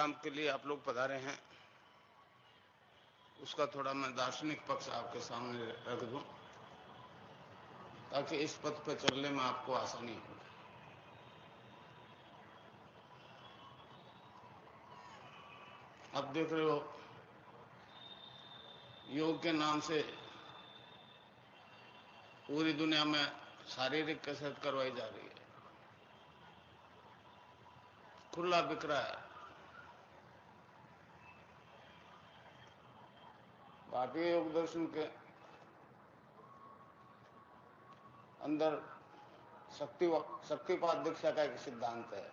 काम के लिए आप लोग पधारे हैं, उसका थोड़ा मैं दार्शनिक पक्ष आपके सामने रख दूं, ताकि इस पथ पर चलने में आपको आसानी हो। आप देख रहे हो, योग के नाम से पूरी दुनिया में शारीरिक कसरत करवाई जा रही है, खुला बिक रहा है। भारतीय योग दर्शन के अंदर शक्तिपात दीक्षा का एक सिद्धांत है।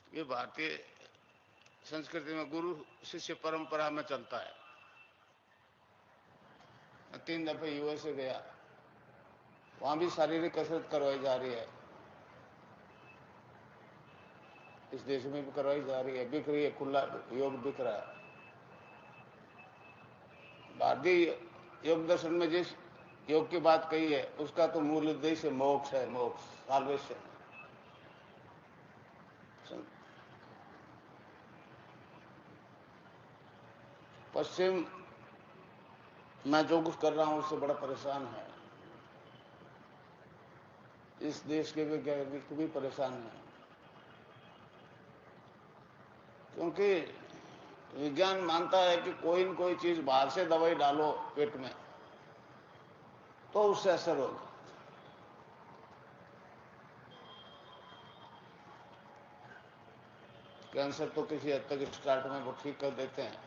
ये भारतीय संस्कृति में गुरु शिष्य परंपरा में चलता है। मैं 3 दफे यूएसए गया, वहां भी शारीरिक कसरत करवाई जा रही है, इस देश में भी करवाई जा रही है, बिक रही है, खुला योग बिक रहा है। भारतीय योग दर्शन में जिस योग की बात कही है, उसका तो मूल उद्देश्य मोक्ष है, मोक्ष, साल्वेशन। पश्चिम मैं जो कुछ कर रहा हूं उससे बड़ा परेशान है, इस देश के वैज्ञानिक भी परेशान है, क्योंकि विज्ञान मानता है कि कोई न कोई चीज बाहर से दवाई डालो पेट में तो उससे असर होगा। कैंसर तो किसी हद तक स्टार्ट में वो ठीक कर देते हैं,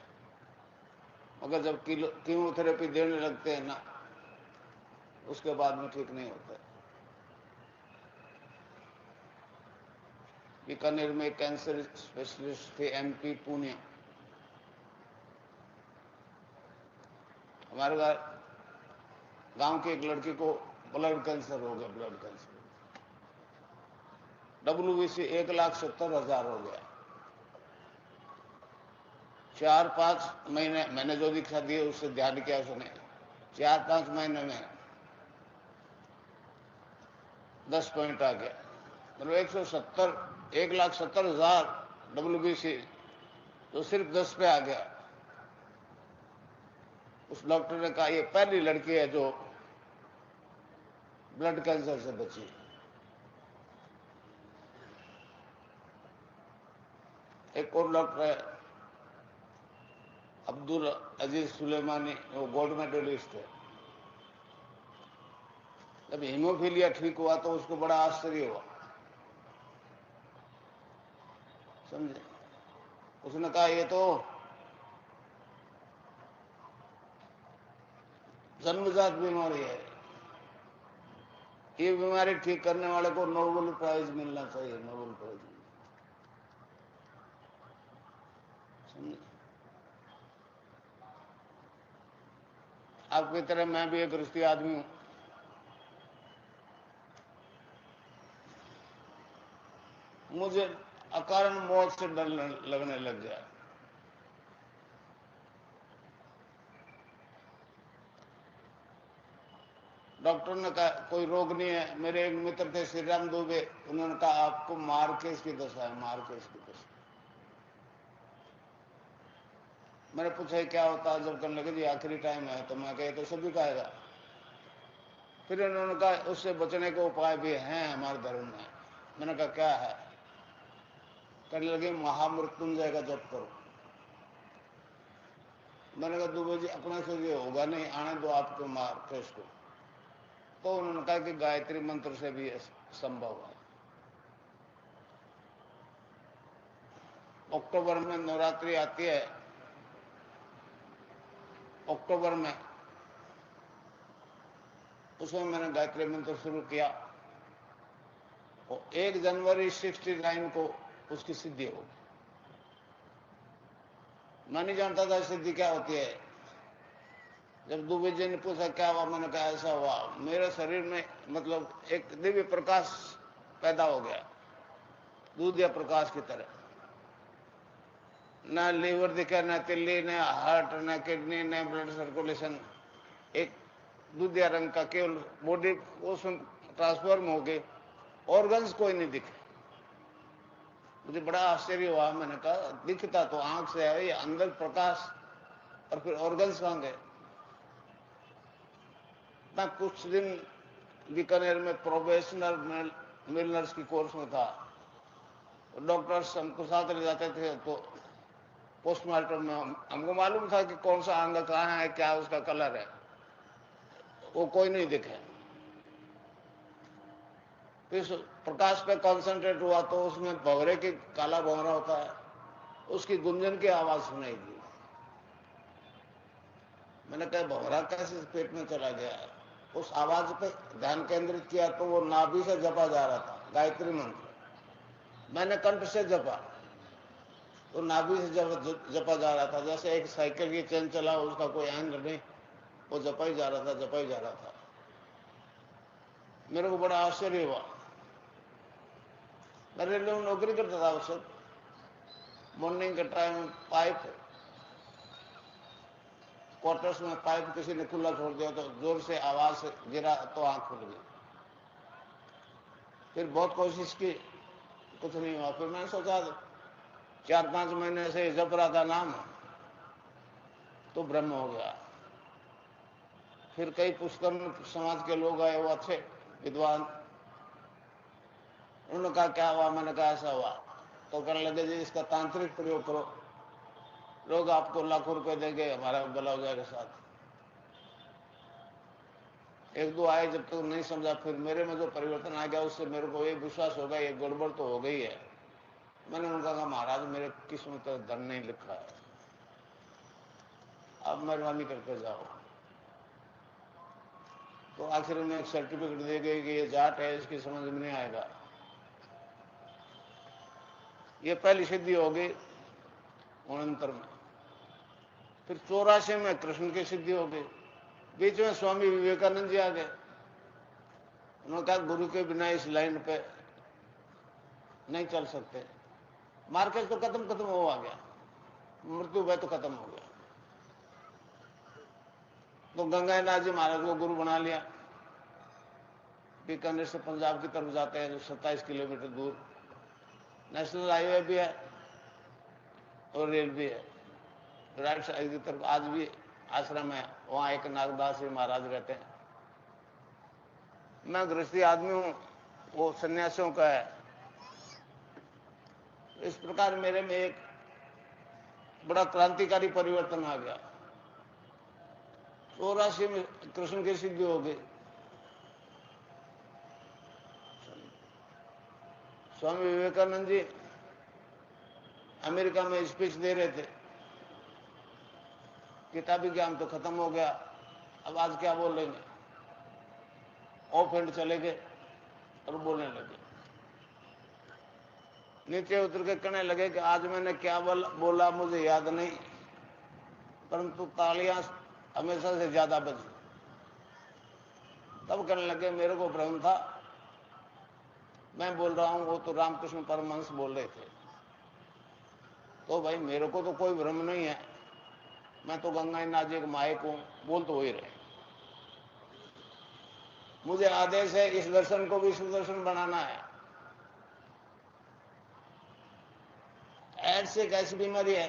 मगर जब कीमोथेरेपी देने लगते हैं ना, उसके बाद में ठीक नहीं होता। बीकानेर में एक कैंसर स्पेशलिस्ट थे, एमपी पुणे, हमारे गांव की एक लड़की को ब्लड कैंसर हो गया, ब्लड कैंसर, WBC 1,70,000 हो गया। 4-5 महीने मैंने जो दीक्षा दी उससे ध्यान किया उसने, 4-5 महीने में 10 पॉइंट आ गया, मतलब 1,70,000 WBC तो सिर्फ 10 पे आ गया। उस डॉक्टर ने कहा ये पहली लड़की है जो ब्लड कैंसर से बची। एक और डॉक्टर है अब्दुल अजीज सुलेमानी, वो गोल्ड मेडलिस्ट है। जब हीमोफीलिया ठीक हुआ तो उसको बड़ा आश्चर्य हुआ, समझे। उसने कहा ये तो जन्मजात बीमारी है, ये बीमारी ठीक करने वाले को नोबेल प्राइज मिलना चाहिए, नोबेल प्राइज। समझे। आपकी तरह मैं भी एक गृहस्थी आदमी हूं, मुझे अकारण मौत से डर लगने लग गया। डॉक्टर ने कहा कोई रोग नहीं है। मेरे एक मित्र थे श्री राम दुबे, उन्होंने कहा आपको मार्केस की दशा है, मार्केस की दशा। मैंने पूछा क्या होता है, जब कहने लगे जी आखिरी टाइम है, तो मैं कहे तो सभी का आएगा। फिर उन्होंने कहा उससे बचने के उपाय भी हैं हमारे धर्म में। मैंने कहा क्या है? कहने लगे महामृत्युंजय का जप करो। मैंने कहा दुबे जी अपने से ये होगा नहीं, आने दो आपके मार्केस को। तो उन्होंने कहा कि गायत्री मंत्र से भी संभव है। अक्टूबर में नवरात्रि आती है, अक्टूबर में, उसमें मैंने गायत्री मंत्र शुरू किया और 1 जनवरी 69 को उसकी सिद्धि हो। मैं नहीं जानता था सिद्धि क्या होती है। जब दुबे जी ने पूछा क्या हुआ, मैंने कहा ऐसा हुआ, मेरे शरीर में मतलब एक दिव्य प्रकाश पैदा हो गया, दूध या प्रकाश की तरह। न लीवर दिखा, न तिल्ली, न हार्ट, न किडनी, न ब्लड सर्कुलेशन, एक दूधिया रंग का केवल बॉडी उसमें ट्रांसफॉर्म हो गई, ऑर्गन्स कोई नहीं दिखे। मुझे बड़ा आश्चर्य हुआ। मैंने कहा दिखता तो आंख से है, ये अंदर प्रकाश और फिर ऑर्गन्स कहाँ गए। मैं कुछ दिन बीकानेर में प्रोफेशनल मिलनर्स की कोर्स में था। डॉक्टर्स हमको साथ ले जाते थे, तो पोस्टमार्टम में हमको मालूम था कि कौन सा अंग कहाँ है, क्या उसका कलर है। वो कोई नहीं दिखे। फिर प्रकाश पे कंसंट्रेट हुआ तो उसमें भंवरे की, काला भंवरा होता है, उसकी गुंजन की आवाज सुनाई दी। मैंने कहा भंवरा कैसे पेट में चला गया। उस आवाज पे ध्यान केंद्रित किया तो वो नाभि से जपा जा रहा था, गायत्री मंत्र। मैंने कंठ से जपा तो नाभि से जपा जा रहा था, जैसे एक साइकिल की चेन चला, उसका कोई एंड नहीं, वो जपा ही जा रहा था, जपा ही जा रहा था। मेरे को बड़ा आश्चर्य हुआ। मैं रेलवे में नौकरी करता था उस वक्त। मॉर्निंग के टाइम पाइप, क्वार्टर्स में पाइप किसी ने खुला छोड़ दिया तो जोर से आवाज से गिरा तो आंख खुल गई। फिर बहुत कोशिश की, कुछ नहीं हुआ। फिर मैंने सोचा 4-5 महीने से जप रहा था नाम, तो ब्रह्म हो गया। फिर कई पुष्कर समाज के लोग आए, वो अच्छे विद्वान। उन्होंने कहा क्या हुआ। मैंने कहा ऐसा हुआ। तो कहने लगे जी इसका तांत्रिक प्रयोग करो, लोग आपको लाखों रुपए देंगे, हमारा भला हो जाएगा साथ। एक दो आए, जब तक नहीं समझा। फिर मेरे में जो परिवर्तन आ गया, उससे मेरे को ये विश्वास होगा ये गड़बड़ तो हो गई है। मैंने उनका कहा महाराज मेरे किस्मत में धन नहीं लिखा है, आप मेहरबानी करके जाओ। तो आखिर में एक सर्टिफिकेट दे गई कि ये जाट है, इसकी समझ में नहीं आएगा। ये पहली सिद्धि हो गई 69 में। फिर 84 में कृष्ण की सिद्धि हो गई। बीच में स्वामी विवेकानंद जी आ गए। उन्होंने कहा गुरु के बिना इस लाइन पे नहीं चल सकते। मार्केट तो खत्म हो आ गया, मृत्यु भय तो खत्म हो गया। तो गंगानाथ जी महाराज को गुरु बना लिया। बीकानेर से पंजाब की तरफ जाते हैं, जो 27 किलोमीटर दूर नेशनल हाईवे भी है और रेल भी है। राइट साइड की तरफ आज भी आश्रम है, वहां एक नागदास जी महाराज रहते हैं। मैं गृहस्थी आदमी हूं, वो सन्यासियों का है। इस प्रकार मेरे में एक बड़ा क्रांतिकारी परिवर्तन आ गया। 84 में कृष्ण की सिद्धि हो गई। स्वामी विवेकानंद जी अमेरिका में स्पीच दे रहे थे। किताबी ज्ञान तो खत्म हो गया, अब आज क्या बोलेंगे। ऑफ हैंड चले गए और बोलने लगे। नीचे उतर के कहने लगे कि आज मैंने क्या बोला मुझे याद नहीं, परंतु तालियां हमेशा से ज्यादा बजी। तब कहने लगे मेरे को भ्रम था, मैं बोल रहा हूं, वो तो रामकृष्ण परमहंस बोल रहे थे। तो भाई मेरे को तो कोई भ्रम नहीं है, मैं तो गंगानाथ जी के मायक हूं, बोल तो वही रहे। मुझे आदेश है इस दर्शन को भी सुदर्शन बनाना है। एड्स एक ऐसी बीमारी है,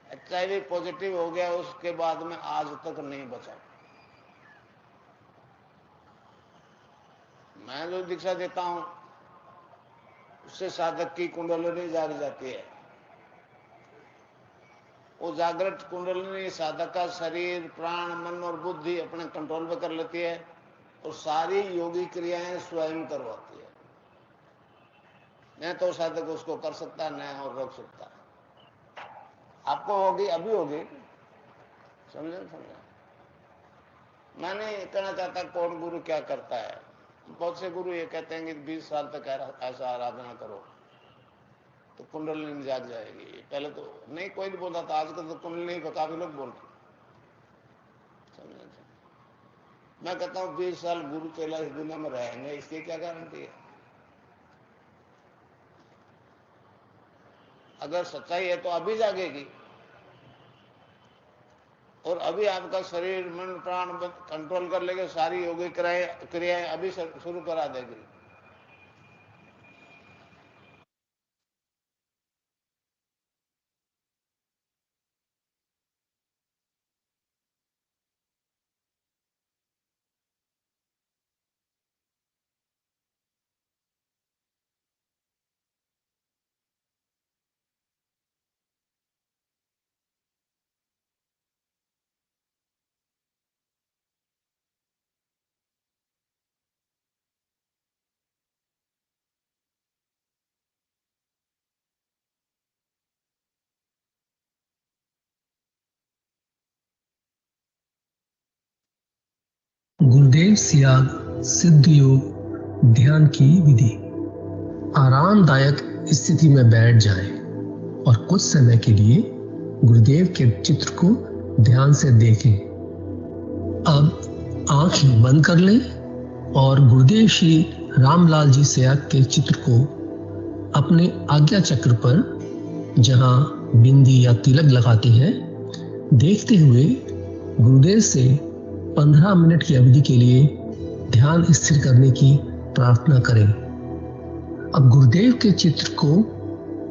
HIV पॉजिटिव हो गया उसके बाद में आज तक नहीं बचा। मैं जो दीक्षा देता हूं उससे साधक की कुंडलिनी जाग जाती है। वो जागृत कुंडलिनी साधक का शरीर, प्राण, मन और बुद्धि अपने कंट्रोल में कर लेती है और सारी योगी क्रियाएं स्वयं करवाती है। न तो साधक उसको कर सकता, न और रोक सकता। आपको होगी, अभी होगी, समझे। मैं नहीं कहना चाहता कौन गुरु क्या करता है। बहुत से गुरु ये कहते हैं कि 20 साल तक ऐसा आराधना करो तो कुंडलिनी जाग जाएगी। पहले तो नहीं, कोई नहीं बोलता था, आजकल तो कुंडलिनी को काफी लोग बोलते। समझे। मैं कहता हूँ 20 साल गुरु चेला इस दुनिया में रहेंगे, इसकी क्या गारंटी है। अगर सच्चाई है तो अभी जागेगी, और अभी आपका शरीर, मन, प्राण कंट्रोल कर लेंगे, सारी योगिक क्रियाएं अभी शुरू करा देगी। गुरुदेव सियाग सिद्ध योग ध्यान की विधि। आरामदायक स्थिति में बैठ जाएं और कुछ समय के लिए गुरुदेव के चित्र को ध्यान से देखें। अब आंखें बंद कर लें और गुरुदेव श्री रामलाल जी सियाग के चित्र को अपने आज्ञा चक्र पर, जहां बिंदी या तिलक लगाते हैं, देखते हुए गुरुदेव से 15 मिनट की अवधि के लिए ध्यान स्थिर करने की प्रार्थना करें। अब गुरुदेव के चित्र को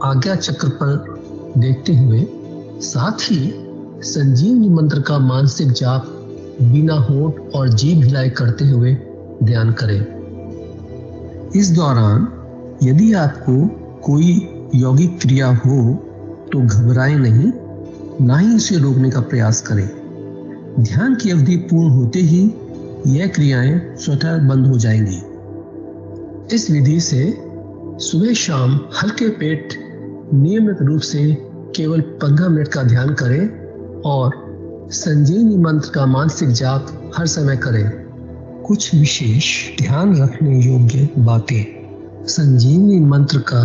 आज्ञा चक्र पर देखते हुए साथ ही संजीवनी मंत्र का मानसिक जाप बिना होंठ और जीभ हिलाए करते हुए ध्यान करें। इस दौरान यदि आपको कोई यौगिक क्रिया हो तो घबराएं नहीं, ना ही उसे रोकने का प्रयास करें। ध्यान की अवधि पूर्ण होते ही यह क्रियाएं स्वतः बंद हो जाएंगी। इस विधि से सुबह शाम हल्के पेट नियमित रूप से केवल 15 मिनट का ध्यान करें और संजीवनी मंत्र का मानसिक जाप हर समय करें। कुछ विशेष ध्यान रखने योग्य बातें। संजीवनी मंत्र का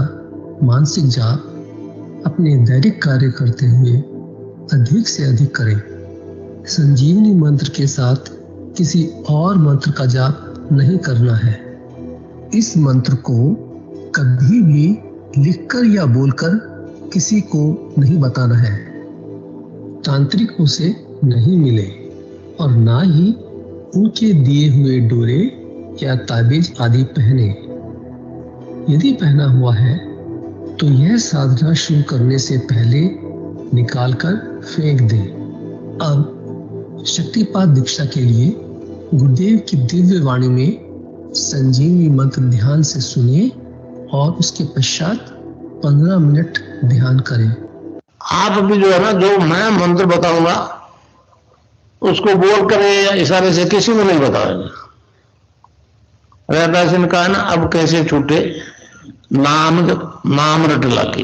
मानसिक जाप अपने दैनिक कार्य करते हुए अधिक से अधिक करें। संजीवनी मंत्र के साथ किसी और मंत्र का जाप नहीं करना है। इस मंत्र को कभी भी लिखकर या बोलकर किसी को नहीं बताना है। तांत्रिकों से नहीं मिले और ना ही उनके दिए हुए डोरे या ताबीज आदि पहने। यदि पहना हुआ है तो यह साधना शुरू करने से पहले निकालकर फेंक दें। अब शक्तिपात दीक्षा के लिए गुरुदेव की दिव्य वाणी में संजीवनी मंत्र ध्यान से सुनिए और उसके पश्चात 15 मिनट ध्यान करें। आप अभी जो है ना, जो मैं मंत्र बताऊंगा उसको बोल कर या इशारे से किसी को नहीं बताएंगे। रहदास ने कहा ना, अब कैसे छूटे नाम रट लाके।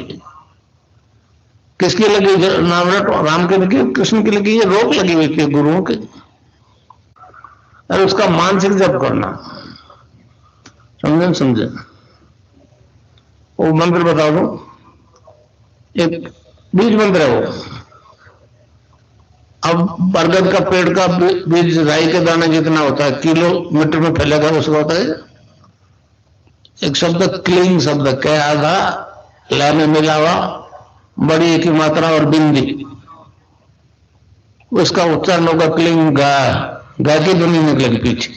किसकी लगी नाम रट? राम की लगी, कृष्ण की लगी, ये रोक लगी हुई थी गुरुओं की। और उसका मानसिक जप करना, समझे? वो मंत्र बता दो, एक बीज मंत्र है वो। अब बरगद का पेड़ का बीज राई के दाने जितना होता है, किलोमीटर में फैलेगा, उसका होता है एक शब्द क्लीन शब्द, क्या आधा ला में मिला हुआ, बड़ी एक ही मात्रा और बिंदी, उसका उच्चारण होगा क्लीन गा। गा की ध्वनि निकलेगी पीछे।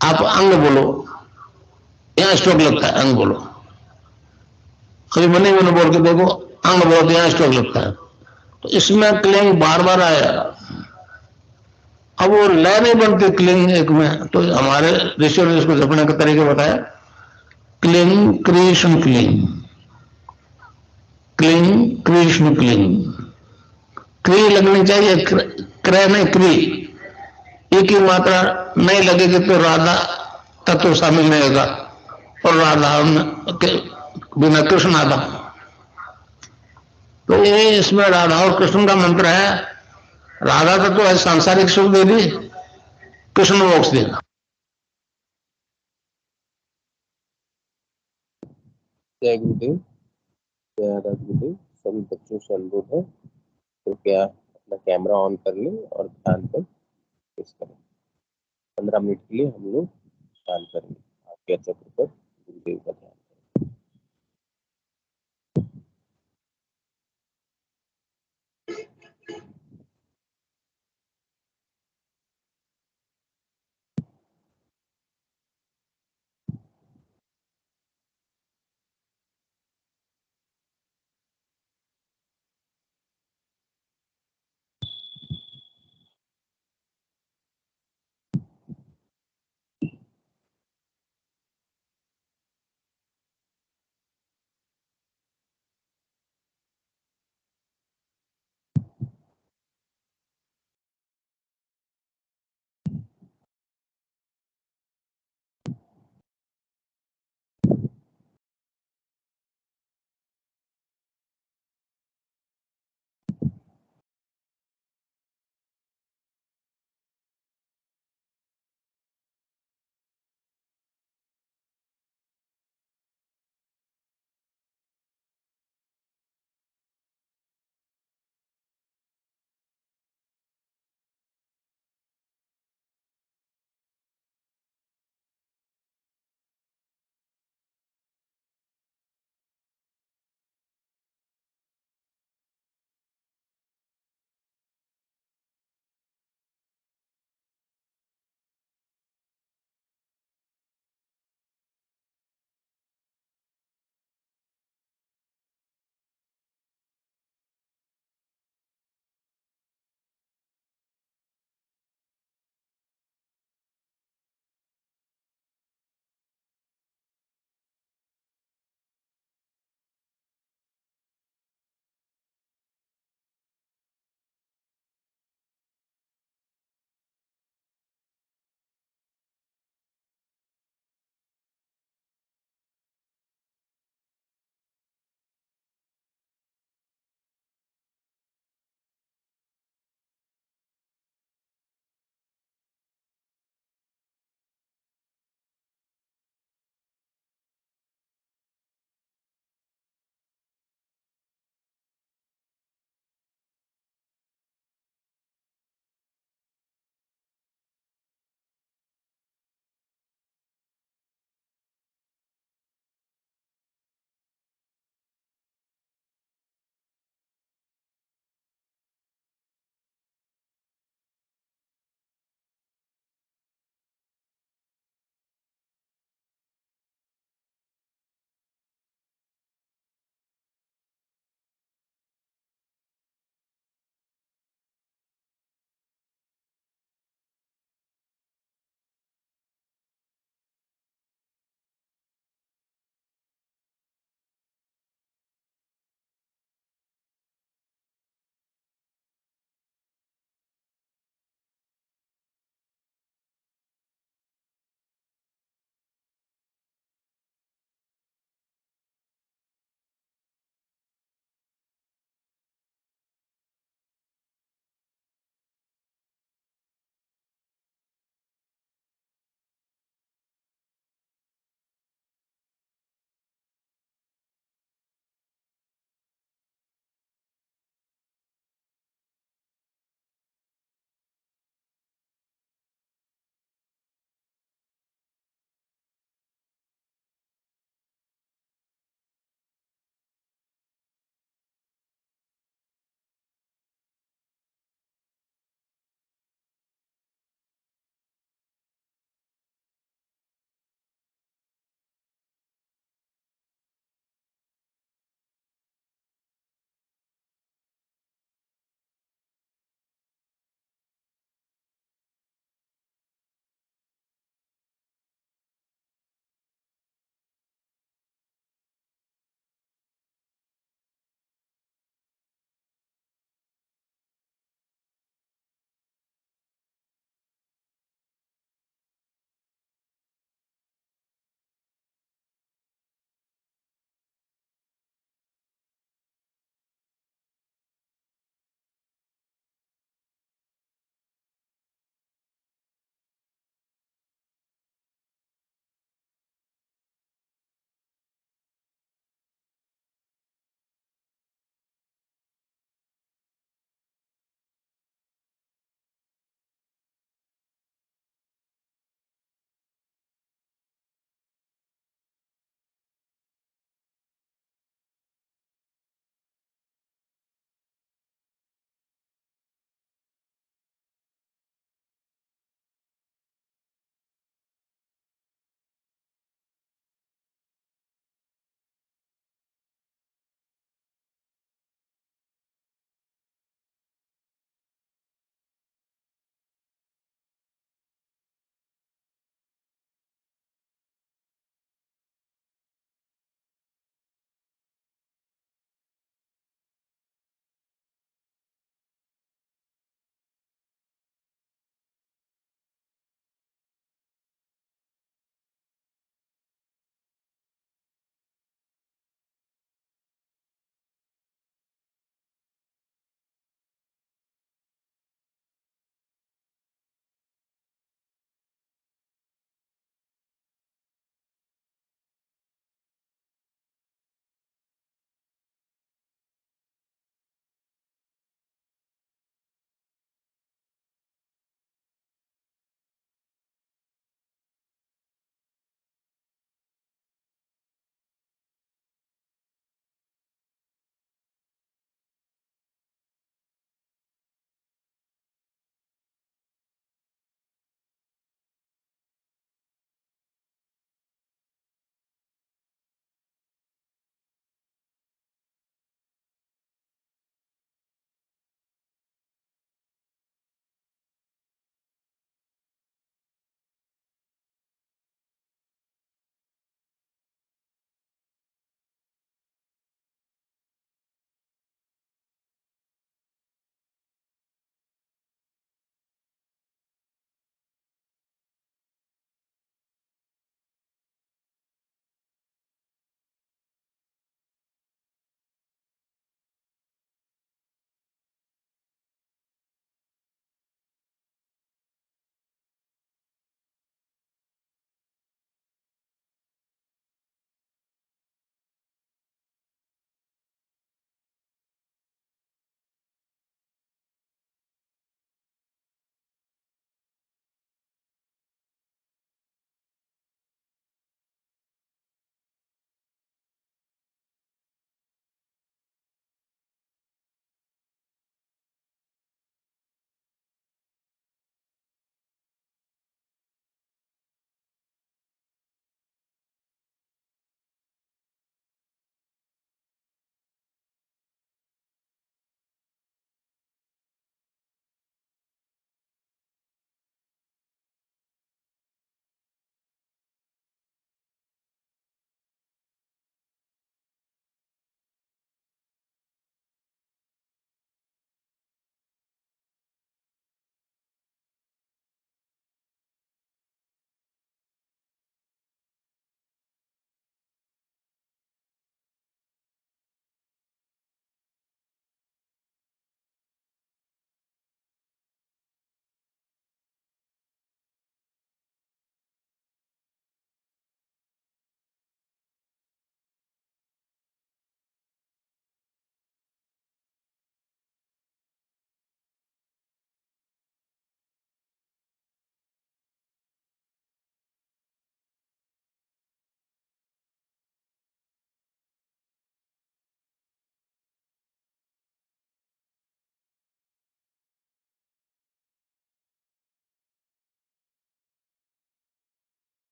आप अंग बोलो, यहां स्ट्रोक लगता है, अंग बोलो। कभी मनी मैंने बोल के देखो, अंग बोलो तो यहां स्ट्रोक लगता है। तो इसमें क्लिंग बार बार आया। अब वो लय नहीं बनती क्लिंग एक में, तो हमारे ऋषियों ने इसको जपने का तरीके बताया। Cling Krishna cling, cling Krishna cling. क्री लगनी चाहिए, क्रय नहीं क्री। एक ही मात्रा नहीं लगेगी तो राधा तत्व शामिल नहीं होगा, और राधा के बिना कृष्ण आधा। तो ये इसमें राधा और कृष्ण का मंत्र है। राधा तत्व है सांसारिक सुख दे दी, कृष्ण मोक्ष देगा। जय गुरुदेव, जय आदर गुरुदेव। सभी बच्चों से अनुरोध है, कृपया अपना कैमरा ऑन कर लें और ध्यान पर फोकस करें। 15 मिनट के लिए हम लोग ध्यान करेंगे। आपके चक्र पर गुरुदेव का ध्यान।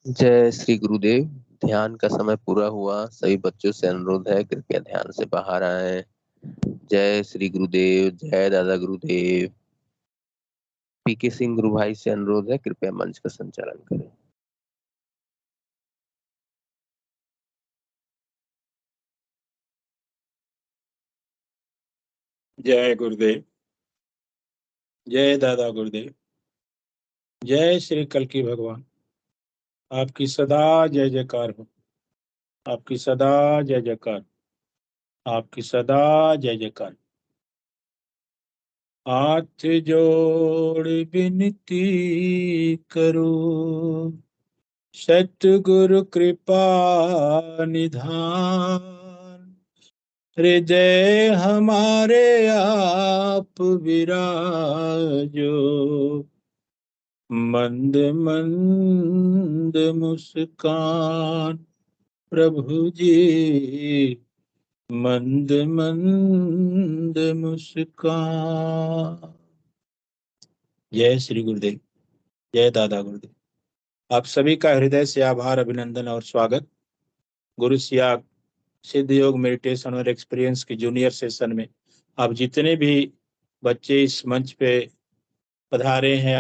जय श्री गुरुदेव। ध्यान का समय पूरा हुआ। सभी बच्चों से अनुरोध है कृपया ध्यान से बाहर आए। जय श्री गुरुदेव। जय दादा गुरुदेव। पीके सिंह गुरु भाई से अनुरोध है कृपया मंच का संचालन करें। जय गुरुदेव। जय दादा गुरुदेव। जय श्री कल्की भगवान। आपकी सदा जय जयकार हो। आपकी सदा जय जयकार। आपकी सदा जय जयकार। हाथ जोड़ विनती करो, सतगुरु कृपा निधान। हृदय हमारे आप विराजो, मंद मंद मुस्कान। प्रभु जी मंद मंद मुस्कान। जय श्री गुरुदेव। जय दादा गुरुदेव। आप सभी का हृदय से आभार, अभिनंदन और स्वागत। गुरु सियाग सिद्ध योग मेडिटेशन और एक्सपीरियंस के जूनियर सेशन में आप जितने भी बच्चे इस मंच पे पधारे हैं,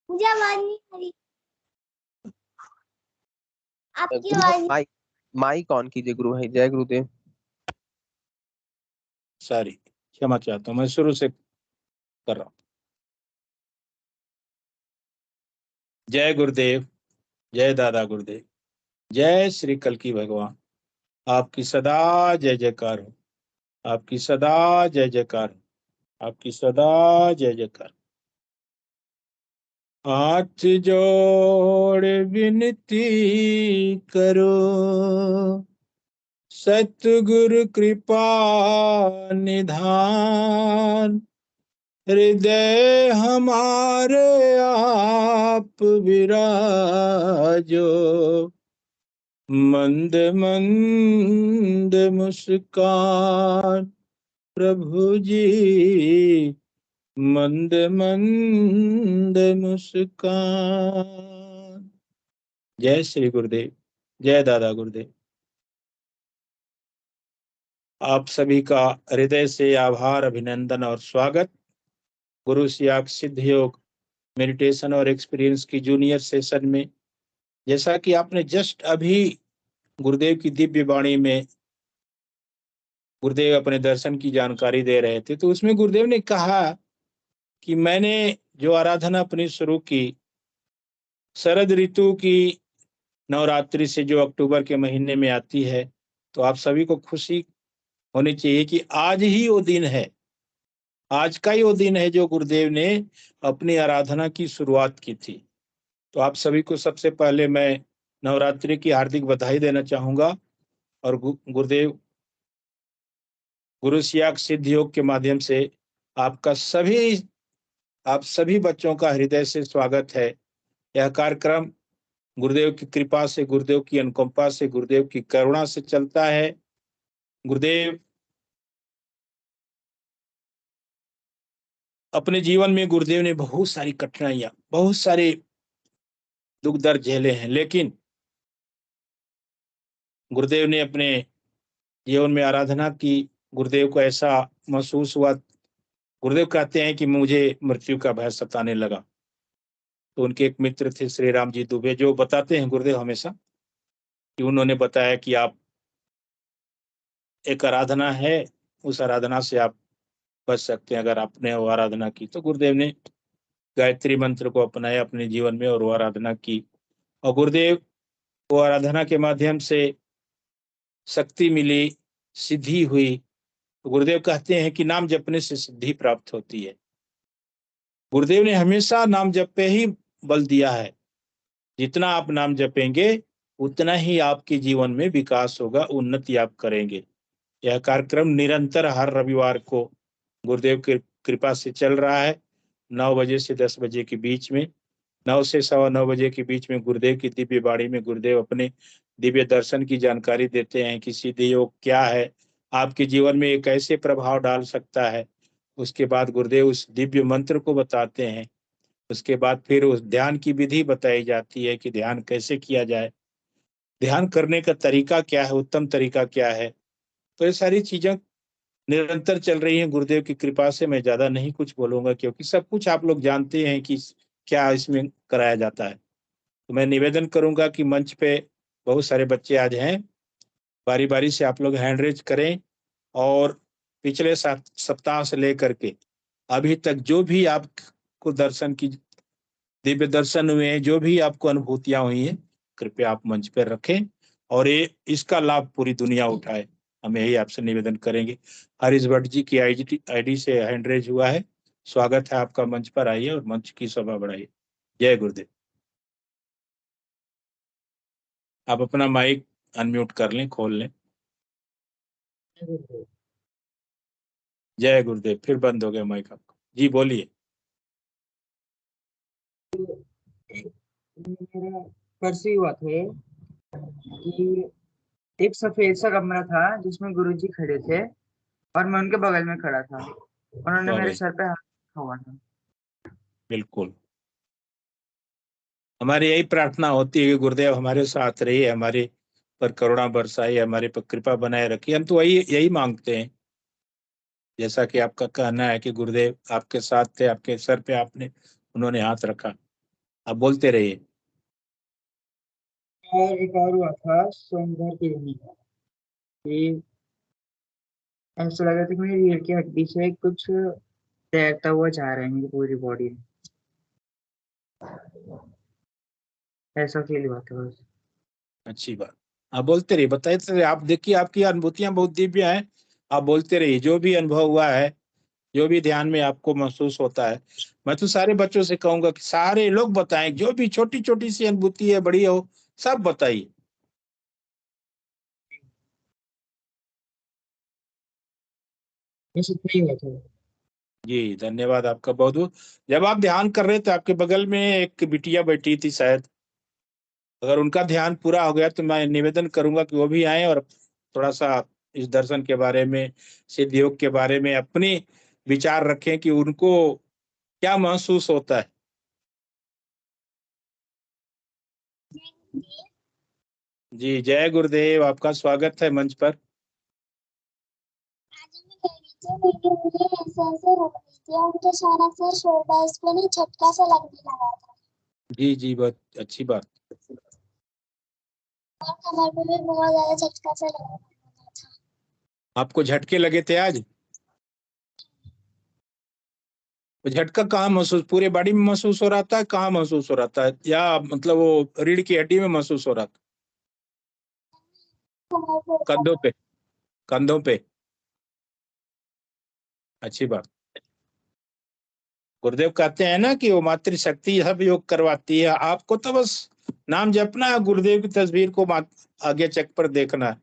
मुझे आवाज नहीं आ रही। आपकी आवाज माइक ऑन कीजिए गुरु भाई। जय गुरुदेव। सॉरी, क्षमा चाहता हूँ, मैं शुरू से कर रहा हूँ। जय गुरुदेव। जय दादा गुरुदेव। जय श्री कल्की भगवान। आपकी सदा जय जयकार हो। आपकी सदा जय जयकार हो। आपकी सदा जय जयकार। हाथ जोड़ विनती करो, सतगुरु कृपा निधान। हृदय हमारे आप विराजो, मंद मंद मुस्कान। प्रभु जी मंद मंद मुस्कान। जय श्री गुरुदेव। जय दादा गुरुदेव। आप सभी का हृदय से आभार, अभिनंदन और स्वागत। गुरु सियाग सिद्ध योग मेडिटेशन और एक्सपीरियंस की जूनियर सेशन में जैसा कि आपने जस्ट अभी गुरुदेव की दिव्य वाणी में गुरुदेव अपने दर्शन की जानकारी दे रहे थे, तो उसमें गुरुदेव ने कहा कि मैंने जो आराधना अपनी शुरू की शरद ऋतु की नवरात्रि से, जो अक्टूबर के महीने में आती है, तो आप सभी को खुशी होनी चाहिए कि आज ही वो दिन है, आज का ही वो दिन है जो गुरुदेव ने अपनी आराधना की शुरुआत की थी। तो आप सभी को सबसे पहले मैं नवरात्रि की हार्दिक बधाई देना चाहूंगा और गुरुदेव गुरु सियाग सिद्ध योग के माध्यम से आप सभी बच्चों का हृदय से स्वागत है। यह कार्यक्रम गुरुदेव की कृपा से, गुरुदेव की अनुकंपा से, गुरुदेव की करुणा से चलता है। गुरुदेव अपने जीवन में गुरुदेव ने बहुत सारी कठिनाइयां, बहुत सारे दुख दर्द झेले हैं, लेकिन गुरुदेव ने अपने जीवन में आराधना की। गुरुदेव को ऐसा महसूस हुआ, गुरुदेव कहते हैं कि मुझे मृत्यु का भय सताने लगा। तो उनके एक मित्र थे श्री राम जी दुबे, जो बताते हैं गुरुदेव हमेशा कि उन्होंने बताया कि आप एक आराधना है, उस आराधना से आप बच सकते हैं अगर आपने वो आराधना की। तो गुरुदेव ने गायत्री मंत्र को अपनाया अपने जीवन में और वो आराधना की, और गुरुदेव वो आराधना के माध्यम से शक्ति मिली, सिद्धि हुई। तो गुरुदेव कहते हैं कि नाम जपने से सिद्धि प्राप्त होती है। गुरुदेव ने हमेशा नाम जप पे ही बल दिया है। जितना आप नाम जपेंगे उतना ही आपके जीवन में विकास होगा, उन्नति आप करेंगे। यह कार्यक्रम निरंतर हर रविवार को गुरुदेव की कृपा से चल रहा है। 9 बजे से 10 बजे के बीच में, 9 से 9:15 के बीच में गुरुदेव की दिव्य वाणी में गुरुदेव अपने दिव्य दर्शन की जानकारी देते हैं कि सिद्धि योग क्या है, आपके जीवन में ये कैसे प्रभाव डाल सकता है। उसके बाद गुरुदेव उस दिव्य मंत्र को बताते हैं। उसके बाद फिर उस ध्यान की विधि बताई जाती है कि ध्यान कैसे किया जाए, ध्यान करने का तरीका क्या है, उत्तम तरीका क्या है। तो ये सारी चीजें निरंतर चल रही हैं गुरुदेव की कृपा से। मैं ज्यादा नहीं कुछ बोलूंगा क्योंकि सब कुछ आप लोग जानते हैं कि क्या इसमें कराया जाता है। तो मैं निवेदन करूंगा कि मंच पे बहुत सारे बच्चे आज हैं, बारी बारी से आप लोग हैंड रेज करें और पिछले सप्ताह से लेकर के अभी तक जो भी आपको दर्शन की दिव्य दर्शन हुए हैं, जो भी आपको अनुभूतियां हुई हैं, कृपया आप मंच पर रखें और ये इसका लाभ पूरी दुनिया उठाए। हम यही आपसे निवेदन करेंगे। हरीश भट्ट जी की आईडी से हैंड रेज हुआ है। स्वागत है आपका, मंच पर आइए और मंच की शोभा बढ़ाइए। जय गुरुदेव। आप अपना माइक अनम्यूट कर लें, खोल लें। जय गुरुदेव। फिर बंद हो गया माइक आपका। जी बोलिए। मेरा परसों हुआ थे कि एक सफेद सा कमरा था जिसमें गुरुजी खड़े थे और मैं उनके बगल में खड़ा था। उन्होंने मेरे सर पे हाथ रखा हुआ था। बिल्कुल, हमारी यही प्रार्थना होती है कि गुरुदेव हमारे साथ रहिए, हमारे पर करुणा बरसाइए, हमारे पर कृपा बनाए रखिए। हम तो वही यही मांगते हैं। जैसा कि आपका कहना है कि गुरुदेव आपके साथ थे, आपके सर पे उन्होंने हाथ रखा। आप बोलते रहिए। और एक और हुआ था सोमवार के दिन कि ऐसा लगा था कि मेरी रीढ़ की हड्डी से कुछ तैरता हुआ जा रहा है मेरी पूरी बॉडी में। ऐसा फील हुआ था बस। अच्छी बात, आप बोलते रहिए, बताते रहिए। आप देखिए आपकी अनुभूतियां बहुत दिव्य हैं। आप बोलते रहिए जो भी अनुभव हुआ है, जो भी ध्यान में आपको महसूस होता है। मैं तो सारे बच्चों से कहूंगा कि सारे लोग बताएं, जो भी छोटी छोटी सी अनुभूति है, बड़ी हो, सब बताइए। बस इतना ही हुआ था। जी धन्यवाद आपका बहुत बहुत। जब आप ध्यान कर रहे थे आपके बगल में एक बिटिया बैठी थी शायद, अगर उनका ध्यान पूरा हो गया तो मैं निवेदन करूंगा कि वो भी आए और थोड़ा सा इस दर्शन के बारे में, सिद्ध योग के बारे में अपने विचार रखें कि उनको क्या महसूस होता है। जी जय गुरुदेव, आपका स्वागत है मंच पर। आज मैं कह रही थी मुझे ऐसे ऐसे हो रही थी और मुझे अचानक से शोल्डर्स पे नहीं झटका सा लगने लगा था जी जी, बहुत अच्छी बात। और कमर पे भी बहुत ज्यादा झटका सा लगने लगा था। आपको झटके लगे थे आज? वो झटका कहाँ महसूस, पूरे बॉडी में महसूस हो रहा था, कहाँ महसूस हो रहा था, या मतलब वो रीढ़ की हड्डी में महसूस हो रहा था? कमर पे होता कंधों था। पे? कंधों पे? अच्छी बात। गुरुदेव कहते हैं ना कि वो मातृशक्ति सब योग करवाती है। आपको तो बस नाम जपना है, गुरुदेव की तस्वीर को आगे चेक पर देखना है,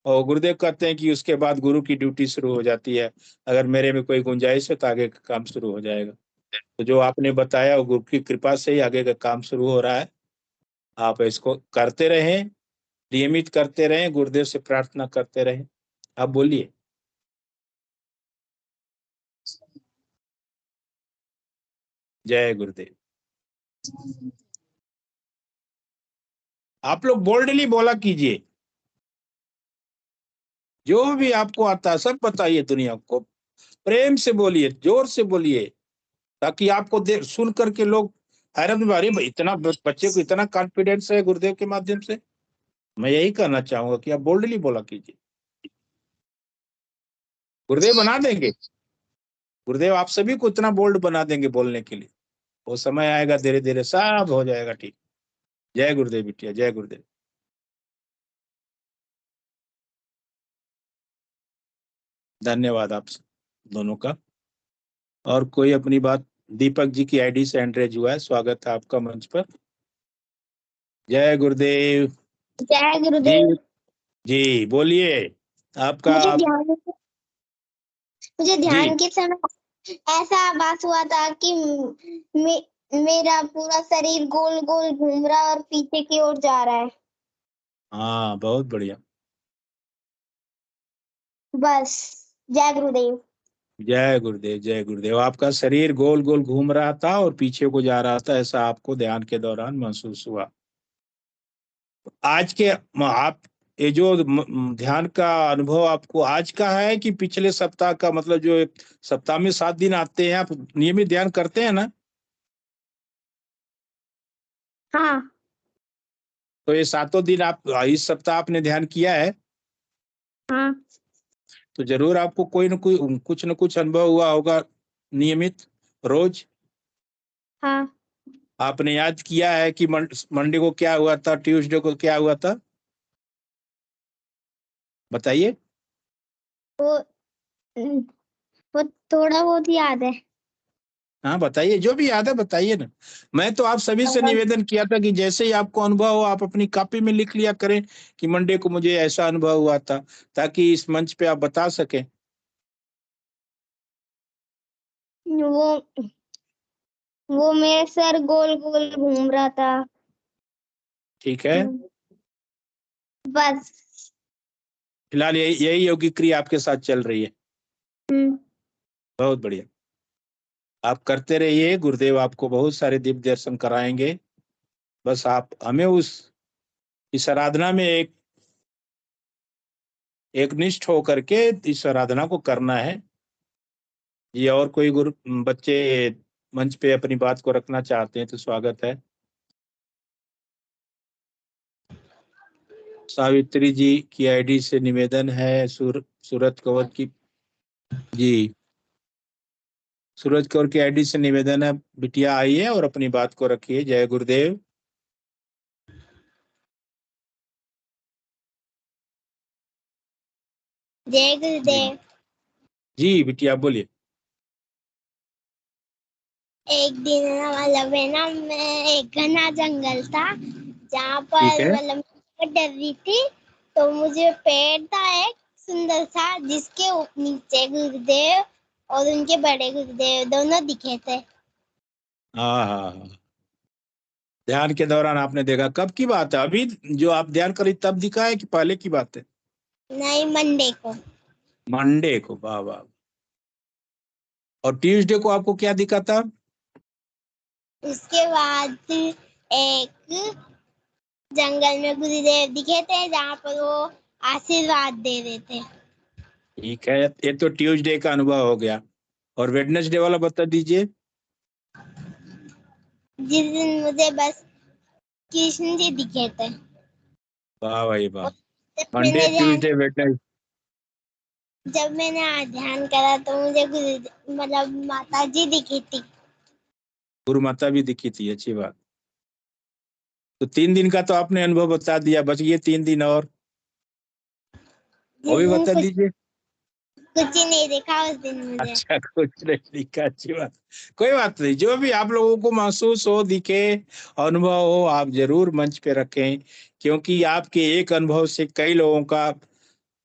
और गुरुदेव कहते हैं कि उसके बाद गुरु की ड्यूटी शुरू हो जाती है। अगर मेरे में कोई गुंजाइश है तो आगे का काम शुरू हो जाएगा। तो जो आपने बताया वो गुरु की कृपा से ही आगे का काम शुरू हो रहा है। आप इसको करते रहें, नियमित करते रहें, गुरुदेव से प्रार्थना करते रहें। आप बोलिए। जय गुरुदेव। आप लोग बोल्डली बोला कीजिए, जो भी आपको आता है सब बताइए दुनिया को। प्रेम से बोलिए, जोर से बोलिए, ताकि आपको सुन करके लोग हैरान में, अरे भाई इतना बच्चे को इतना कॉन्फिडेंस है गुरुदेव के माध्यम से। मैं यही कहना चाहूंगा कि आप बोल्डली बोला कीजिए, गुरुदेव बना देंगे। गुरुदेव आप सभी को इतना बोल्ड बना देंगे बोलने के लिए। वो समय आएगा, धीरे धीरे सब हो जाएगा ठीक। जय गुरुदेव बिटिया, जय गुरुदेव। धन्यवाद आप दोनों का। और कोई अपनी बात? दीपक जी की आईडी से एंट्रेज हुआ है, स्वागत है आपका मंच पर। जय गुरुदेव। जय जी गुरुदेव। जी बोलिए आपका। मुझे ध्यान जी के समय ऐसा आभास हुआ था कि मेरा पूरा शरीर गोल गोल घूम रहा है और पीछे की ओर जा रहा है। हाँ, बहुत बढ़िया। बस। जय गुरुदेव। जय गुरुदेव, जय गुरुदेव। आपका शरीर गोल गोल घूम रहा था और पीछे को जा रहा था, ऐसा आपको ध्यान के दौरान महसूस हुआ। आज के आप ये जो ध्यान का अनुभव आपको आज का है कि पिछले सप्ताह का, मतलब जो सप्ताह में 7 दिन आते हैं, आप नियमित ध्यान करते हैं ना? हाँ। तो ये 7 दिन आप इस सप्ताह आपने ध्यान किया है, हाँ। तो जरूर आपको कोई न कोई कुछ न कुछ अनुभव हुआ होगा नियमित रोज। हाँ। आपने याद किया है कि मंडे को क्या हुआ था, ट्यूसडे को क्या हुआ था? बताइए। वो वो थोड़ा बहुत याद है। हाँ बताइए, जो भी याद है बताइए ना। मैं तो आप सभी से निवेदन किया था कि जैसे ही आपको अनुभव हो आप अपनी कॉपी में लिख लिया करें कि मंडे को मुझे ऐसा अनुभव हुआ था, ताकि इस मंच पे आप बता सकें। वो मेरे सर गोल गोल घूम रहा था। ठीक है, बस। फिलहाल यही योगिक क्रिया आपके साथ चल रही है। बहुत बढ़िया, आप करते रहिए। गुरुदेव आपको बहुत सारे दिव्य दर्शन कराएंगे। बस आप हमें इस आराधना में एक निष्ठ होकर के इस आराधना को करना है। ये और कोई बच्चे मंच पे अपनी बात को रखना चाहते हैं तो स्वागत है। सावित्री जी की आईडी से निवेदन है, सूरज कंवर की जी, सूरज कंवर की आईडी से निवेदन है, बिटिया आइए और अपनी बात को रखिए। जय गुरुदेव। जय गुरुदेव। जी बिटिया बोलिए। एक दिन मतलब है ना, मैं एक घना जंगल था जहाँ ठीक पर है, मतलब मैं डर रही थी। तो मुझे पेड़ था एक सुंदर सा, जिसके नीचे गुरुदेव और उनके बड़े गुरुदेव दोनों दिखे थे। हाँ हाँ हाँ। ध्यान के दौरान आपने देखा? कब की बात है? अभी जो आप ध्यान करी तब दिखा है कि पहले की बात है? नहीं, मंडे को। मंडे को, वाह वाह। और ट्यूसडे को आपको क्या दिखा था? उसके बाद एक जंगल में गुरुदेव दिखे थे जहाँ पर वो आशीर्वाद दे रहे थे। ठीक है, ये तो ट्यूसडे का अनुभव हो गया। और वेडनेसडे वाला बता दीजिए। जिस दिन मुझे बस कृष्ण जी दिखे थे। वाह भाई वाह। जब मंडे, मैंने ध्यान ट्यूसडे, वेडनेसडे। जब मैंने आज ध्यान करा तो मुझे मतलब माता जी दिखी थी। गुरु माता भी दिखी थी, अच्छी बात। तो 3 दिन का तो आपने अनुभव बता दिया, बच गए 3 दिन और, वो जिस भी दिन बता दीजिए। कुछ ही नहीं देखा उस दिन मुझे। अच्छा, कुछ नहीं दिखा, अच्छी बात। कोई बात नहीं, जो भी आप लोगों को महसूस हो, दिखे, अनुभव हो, आप जरूर मंच पे रखें, क्योंकि आपके एक अनुभव से कई लोगों का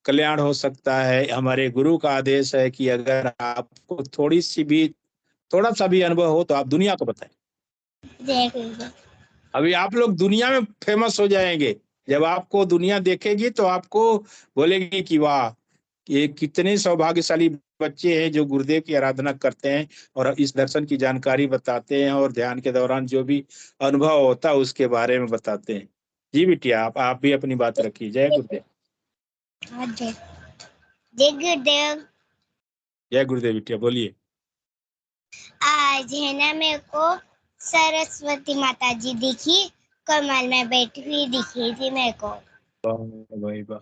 कल्याण हो सकता है। हमारे गुरु का आदेश है कि अगर आपको थोड़ा सा भी अनुभव हो तो आप दुनिया को बताएं। जय गुरुदेव। अभी आप लोग दुनिया में फेमस हो जाएंगे। जब आपको दुनिया देखेगी तो आपको बोलेगी कि वाह, ये कितने सौभाग्यशाली बच्चे हैं जो गुरुदेव की आराधना करते हैं और इस दर्शन की जानकारी बताते हैं और ध्यान के दौरान जो भी अनुभव होता है उसके बारे में बताते हैं। जी बिटिया, आप भी अपनी बात रखिए। जय गुरुदेव। हाँ, जय जय गुरुदेव। जय गुरुदेव बिटिया, बोलिए। आज है ना, मेरे को सरस्वती माता जी दिखी, कमल में बैठी हुई दिखी थी मेरे को। वाह भाई वाह,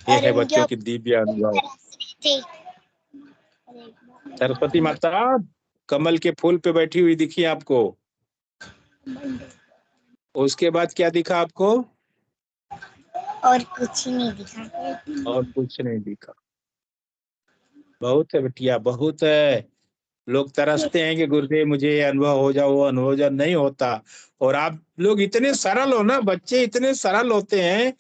ये और है उनके बच्चों की दिव्य अनुभव। थी। सरस्वती माता कमल के फूल पे बैठी हुई दिखी आपको? उसके बाद क्या दिखा आपको? और कुछ ही नहीं दिखा। और कुछ नहीं दिखा। बहुत है बिटिया, बहुत है। लोग तरसते हैं कि गुरुदेव मुझे ये अनुभव हो जाओ, वो अनुभव हो जाओ, नहीं होता। और आप लोग इतने सरल हो ना, बच्चे इतने सरल होते हैं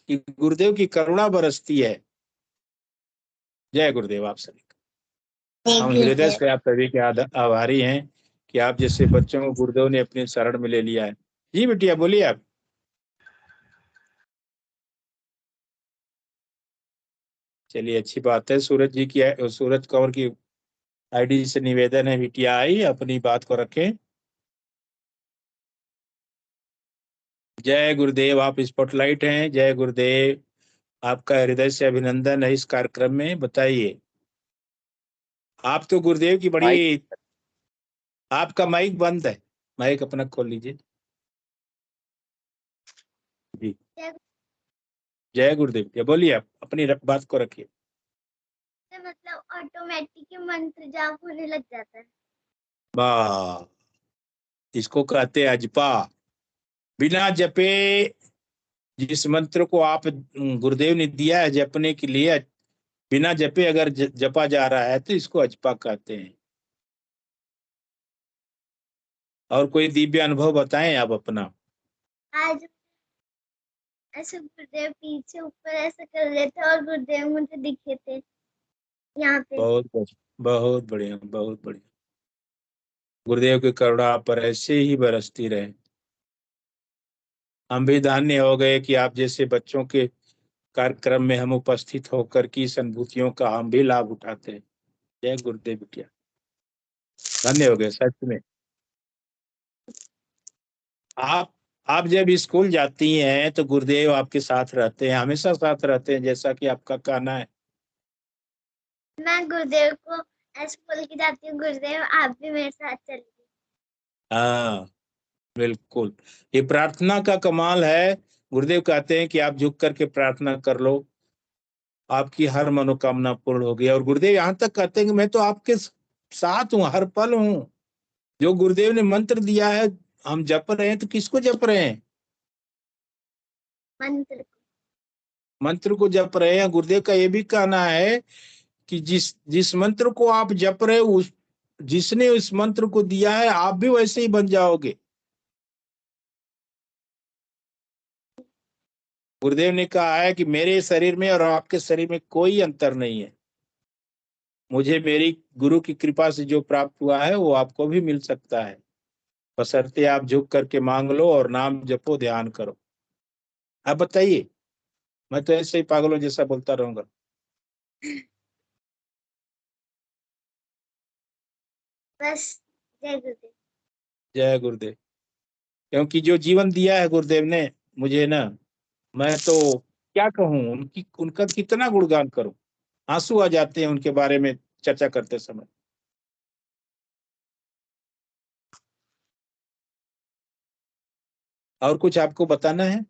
कि गुरुदेव की करुणा बरसती है। जय गुरुदेव आप सभी। हम हृदय से आप सभी के आभारी हैं कि आप जैसे बच्चों को गुरुदेव ने अपने शरण में ले लिया है। जी बिटिया बोलिए आप। चलिए अच्छी बात है। सूरज जी की, सूरज कौर की आईडी से निवेदन है, बिटिया आई अपनी बात को रखें। जय गुरुदेव, आप स्पॉटलाइट हैं। जय गुरुदेव, आपका हृदय से अभिनंदन है इस कार्यक्रम में। बताइए, आप तो गुरुदेव की बड़ी, आपका माइक बंद है, माइक अपना खोल लीजिए जी। जय गुरुदेव, क्या बोलिए, आप अपनी बात को रखिए। मतलब ऑटोमेटिक मंत्र जाप होने लग जाता है। वाह, इसको कहते हैं अजपा। बिना जपे, जिस मंत्र को आप गुरुदेव ने दिया है जपने के लिए, बिना जपे अगर जपा जा रहा है तो इसको अजपा कहते हैं। और कोई दिव्य अनुभव बताएं आप अपना। आज ऐसे गुरुदेव पीछे ऊपर ऐसे कर रहे थे और गुरुदेव मुझे दिखे थे यहाँ पे। बहुत बहुत बढ़िया, बहुत बढ़िया। गुरुदेव की करुणा आप पर ऐसे ही बरसती रहे। हम भी धन्य हो गए कि आप जैसे बच्चों के कार्यक्रम में हम उपस्थित होकर की इस अनुभूतियों का हम भी लाभ उठाते हैं। जय गुरुदेव बिटिया, धन्य हो गए सच में। आप जब स्कूल जाती हैं तो गुरुदेव आपके साथ रहते हैं, हमेशा साथ रहते हैं, जैसा कि आपका कहना है। मैं गुरुदेव को ऐसे बोल के जाती हूँ, गुरुदेव आप भी मेरे साथ चलिए। हाँ बिल्कुल, ये प्रार्थना का कमाल है। गुरुदेव कहते हैं कि आप झुक करके प्रार्थना कर लो, आपकी हर मनोकामना पूर्ण होगी। और गुरुदेव यहाँ तक कहते हैं कि मैं तो आपके साथ हूँ, हर पल हूँ। जो गुरुदेव ने मंत्र दिया है हम जप रहे हैं, तो किसको जप रहे हैं? मंत्र को जप रहे हैं। गुरुदेव का ये भी कहना है कि जिस मंत्र को आप जप रहे हो, उस जिसने उस मंत्र को दिया है, आप भी वैसे ही बन जाओगे। गुरुदेव ने कहा है कि मेरे शरीर में और आपके शरीर में कोई अंतर नहीं है। मुझे मेरी गुरु की कृपा से जो प्राप्त हुआ है वो आपको भी मिल सकता है, बशर्ते आप झुक करके मांग लो और नाम जपो, ध्यान करो। आप बताइए, मैं तो ऐसे ही पागलों जैसा बोलता रहूंगा। बस जय गुरुदेव। जय गुरुदेव, क्योंकि जो जीवन दिया है गुरुदेव ने मुझे ना, मैं तो क्या कहूँ, उनका कितना गुणगान करूं। आंसू आ जाते हैं उनके बारे में चर्चा करते समय। और कुछ आपको बताना है?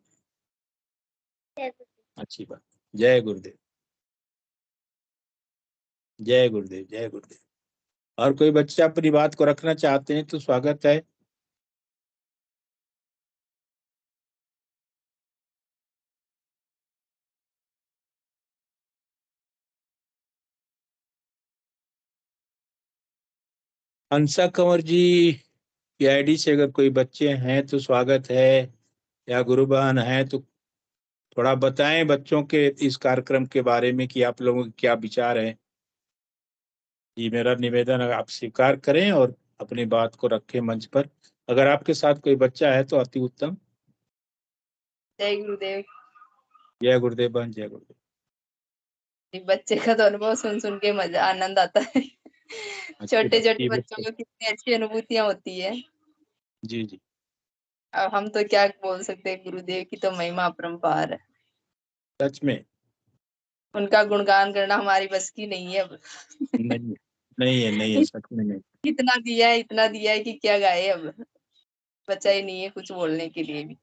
अच्छी बात। जय गुरुदेव, जय गुरुदेव, जय गुरुदेव। और कोई बच्चा अपनी बात को रखना चाहते हैं तो स्वागत है। हंसा कंवर जी की आईडी से अगर कोई बच्चे हैं तो स्वागत है, या गुरु बहन है तो थोड़ा बताएं बच्चों के इस कार्यक्रम के बारे में कि आप लोगों के क्या विचार है। जी मेरा निवेदन है, आप स्वीकार करें और अपनी बात को रखें मंच पर। अगर आपके साथ कोई बच्चा है तो अति उत्तम। जय गुरुदेव। जय गुरुदेव बहन, जय गुरुदेव। बच्चे का तो अनुभव सुन सुन के मजा आनंद आता है। छोटे छोटे बच्चों को कितनी अच्छी अनुभूतियां होती है। जी जी। अब हम तो क्या बोल सकते हैं, गुरुदेव की तो महिमा अपरंपार है। सच में उनका गुणगान करना हमारी बस की नहीं है अब। नहीं, नहीं है, नहीं है, सच में नहीं। इतना दिया है कि क्या गाए अब, बचा ही नहीं है कुछ बोलने के लिए भी।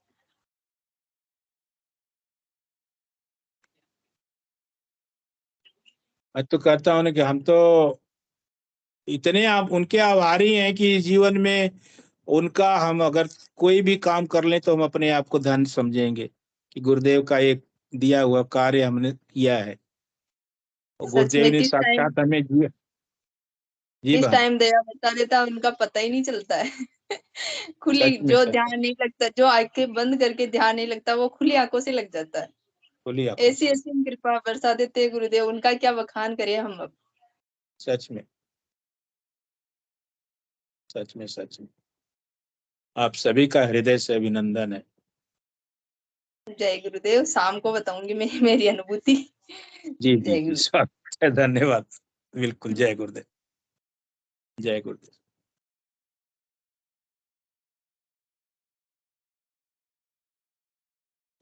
मैं तो कहता हूँ ना कि हम तो इतने आप उनके आभारी हैं कि जीवन में उनका हम अगर कोई भी काम कर लें तो हम अपने आप को धन्य समझेंगे कि गुरुदेव का एक दिया हुआ कार्य हमने किया है। और सच गुरुदेव में ने साक्षात हमें जी किस बहन, टाइम दया बता देता उनका पता ही नहीं चलता है। खुली सच में जो सच ध्यान नहीं लगता, जो आंखें बंद करके ध्यान नहीं लगता, वो खुली आंखों से लग जाता है। बोलिए आप। ऐसी ऐसी कृपा बरसा देते हैं गुरुदेव, उनका क्या बखान करें हम अब। सच में सच में सच में आप सभी का हृदय से अभिनंदन है। जय गुरुदेव। शाम को बताऊंगी मैं मेरी अनुभूति। जी जी जय जी, गुरुदेव। स्वागत है, धन्यवाद। बिल्कुल, जय गुरुदेव, जय गुरुदेव।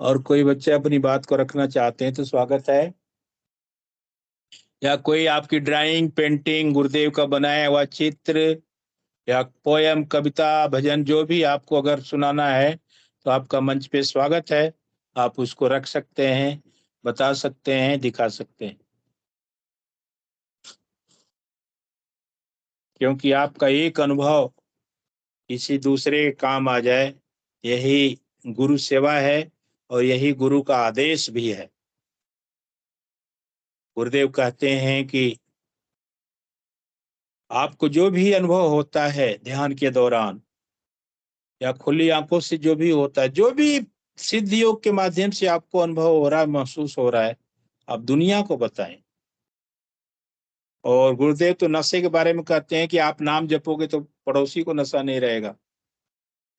और कोई बच्चे अपनी बात को रखना चाहते हैं तो स्वागत है। या कोई आपकी ड्राइंग, पेंटिंग, गुरुदेव का बनाया हुआ चित्र या पोयम, कविता, भजन, जो भी आपको अगर सुनाना है तो आपका मंच पे स्वागत है। आप उसको रख सकते हैं, बता सकते हैं, दिखा सकते हैं, क्योंकि आपका एक अनुभव किसी दूसरे के काम आ जाए, यही गुरु सेवा है और यही गुरु का आदेश भी है। गुरुदेव कहते हैं कि आपको जो भी अनुभव होता है ध्यान के दौरान या खुली आंखों से जो भी होता है, जो भी सिद्ध योग के माध्यम से आपको अनुभव हो रहा है, महसूस हो रहा है, आप दुनिया को बताएं। और गुरुदेव तो नशे के बारे में कहते हैं कि आप नाम जपोगे तो पड़ोसी को नशा नहीं रहेगा,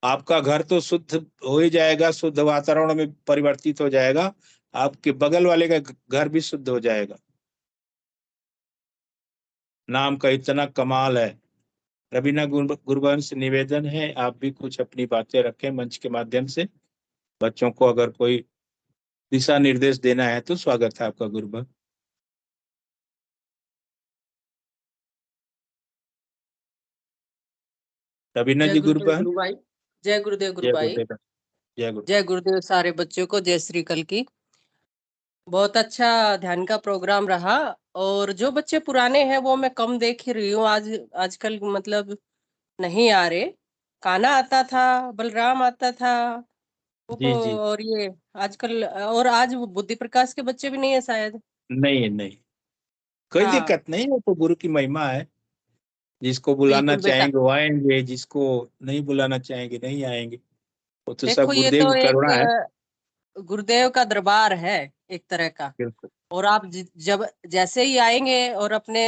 आपका घर तो शुद्ध हो ही जाएगा, शुद्ध वातावरण में परिवर्तित हो जाएगा, आपके बगल वाले का घर भी शुद्ध हो जाएगा। नाम का इतना कमाल है। रवीना गुरुवन से निवेदन है, आप भी कुछ अपनी बातें रखें मंच के माध्यम से। बच्चों को अगर कोई दिशा निर्देश देना है तो स्वागत है आपका गुरुवन। रवीना जय जी गुरुदेव गुरुवन। गुरु भाई। जय गुरुदेव गुरु जय भाई। गुरुदेव, जय गुरुदेव। जय गुरुदेव सारे बच्चों को, जय श्री कल की। बहुत अच्छा ध्यान का प्रोग्राम रहा। और जो बच्चे पुराने हैं वो मैं कम देख ही रही हूँ, आजकल मतलब नहीं आ रहे। कान्हा आता था, बलराम आता था, जी जी, और ये आजकल, और आज वो बुद्धि प्रकाश के बच्चे भी नहीं है शायद। नहीं नहीं, कोई हाँ दिक्कत नहीं, वो तो गुरु की महिमा है। जिसको बुलाना बिल्कुल बेटा। चाहेंगे वो आएंगे, जिसको नहीं बुलाना चाहेंगे नहीं आएंगे। वो तो सब देखो ये गुरुदेव तो की एक करुणा है। गुरुदेव का दरबार है एक तरह का। बिल्कुल और आप जब जैसे ही आएंगे और अपने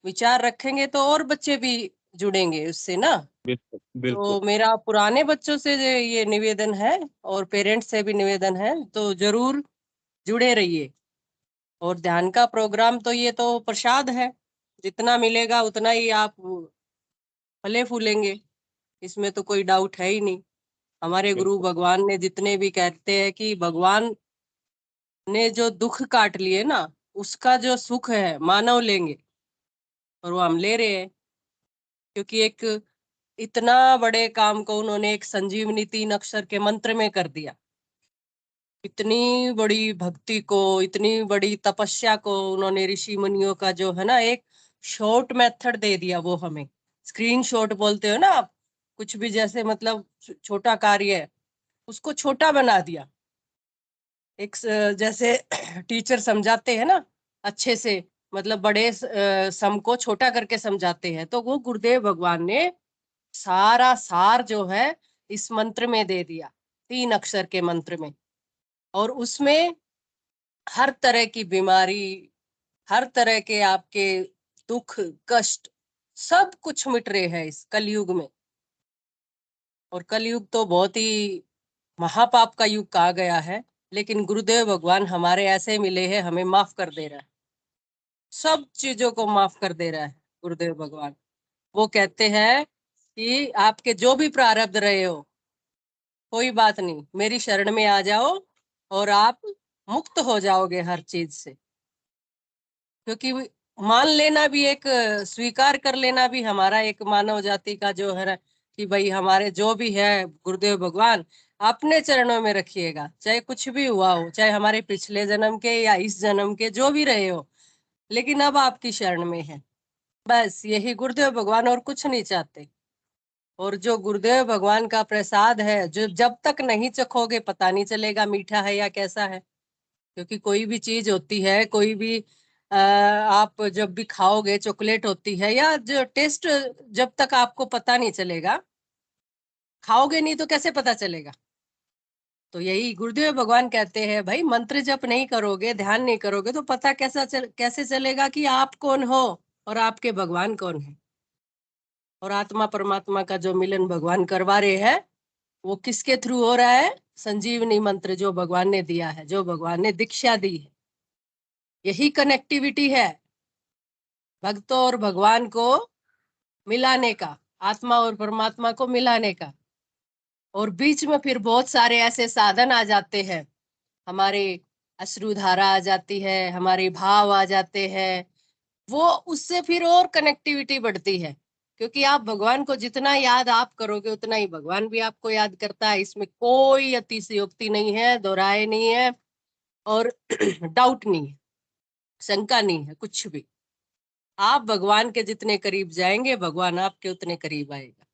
विचार रखेंगे तो और बच्चे भी जुड़ेंगे उससे ना। बिल्कुल बिल्कुल। तो मेरा पुराने बच्चों से ये निवेदन है और पेरेंट्स से भी निवेदन है, तो जरूर जुड़े रहिए। और ध्यान का प्रोग्राम तो ये तो प्रसाद है, जितना मिलेगा उतना ही आप फले फूलेंगे, इसमें तो कोई डाउट है ही नहीं। हमारे गुरु बिल्कुल भगवान ने जितने भी कहते हैं कि भगवान ने जो दुख काट लिए ना, उसका जो सुख है मानव लेंगे, और वो हम ले रहे हैं। क्योंकि एक इतना बड़े काम को उन्होंने एक संजीवनी 3 अक्षर के मंत्र में कर दिया। इतनी बड़ी भक्ति को, इतनी बड़ी तपस्या को उन्होंने, ऋषि मुनियों का जो है ना एक शॉर्ट मेथड दे दिया। वो हमें स्क्रीन शॉट बोलते हो ना आप, कुछ भी जैसे मतलब छोटा कार्य है उसको छोटा बना दिया। एक जैसे टीचर समझाते हैं ना अच्छे से, मतलब बड़े सम को छोटा करके समझाते हैं, तो वो गुरुदेव भगवान ने सारा सार जो है इस मंत्र में दे दिया, 3 अक्षर के मंत्र में। और उसमें हर तरह की बीमारी, हर तरह के आपके दुख कष्ट सब कुछ मिट रहे हैं इस कलयुग में। और कलयुग तो बहुत ही महापाप का युग कहा गया है, लेकिन गुरुदेव भगवान हमारे ऐसे मिले हैं, हमें माफ कर दे रहा है, सब चीजों को माफ कर दे रहा है गुरुदेव भगवान। वो कहते हैं कि आपके जो भी प्रारब्ध रहे हो कोई बात नहीं, मेरी शरण में आ जाओ और आप मुक्त हो जाओगे हर चीज से। क्योंकि मान लेना भी एक, स्वीकार कर लेना भी हमारा एक मानव जाति का जो है ना, कि भाई हमारे जो भी है गुरुदेव भगवान अपने चरणों में रखिएगा, चाहे कुछ भी हुआ हो, चाहे हमारे पिछले जन्म के या इस जन्म के जो भी रहे हो, लेकिन अब आपकी शरण में है। बस यही गुरुदेव भगवान, और कुछ नहीं चाहते। और जो गुरुदेव भगवान का प्रसाद है, जो जब तक नहीं चखोगे पता नहीं चलेगा मीठा है या कैसा है। क्योंकि कोई भी चीज होती है, कोई भी आप जब भी खाओगे, चॉकलेट होती है या जो टेस्ट, जब तक आपको पता नहीं चलेगा, खाओगे नहीं तो कैसे पता चलेगा। तो यही गुरुदेव भगवान कहते हैं, भाई मंत्र जप नहीं करोगे, ध्यान नहीं करोगे तो पता कैसे चलेगा कि आप कौन हो और आपके भगवान कौन है। और आत्मा परमात्मा का जो मिलन भगवान करवा रहे हैं वो किसके थ्रू हो रहा है? संजीवनी मंत्र जो भगवान ने दिया है, जो भगवान ने दीक्षा दी है। यही कनेक्टिविटी है भक्तों और भगवान को मिलाने का, आत्मा और परमात्मा को मिलाने का। और बीच में फिर बहुत सारे ऐसे साधन आ जाते हैं, हमारे अश्रुधारा आ जाती है, हमारे भाव आ जाते हैं, वो उससे फिर और कनेक्टिविटी बढ़ती है। क्योंकि आप भगवान को जितना याद आप करोगे उतना ही भगवान भी आपको याद करता है। इसमें कोई अतिशयोक्ति नहीं है, दोहराए नहीं है और डाउट नहीं है, शंका नहीं है, कुछ भी। आप भगवान के जितने करीब जाएंगे भगवान आपके उतने करीब आएगा।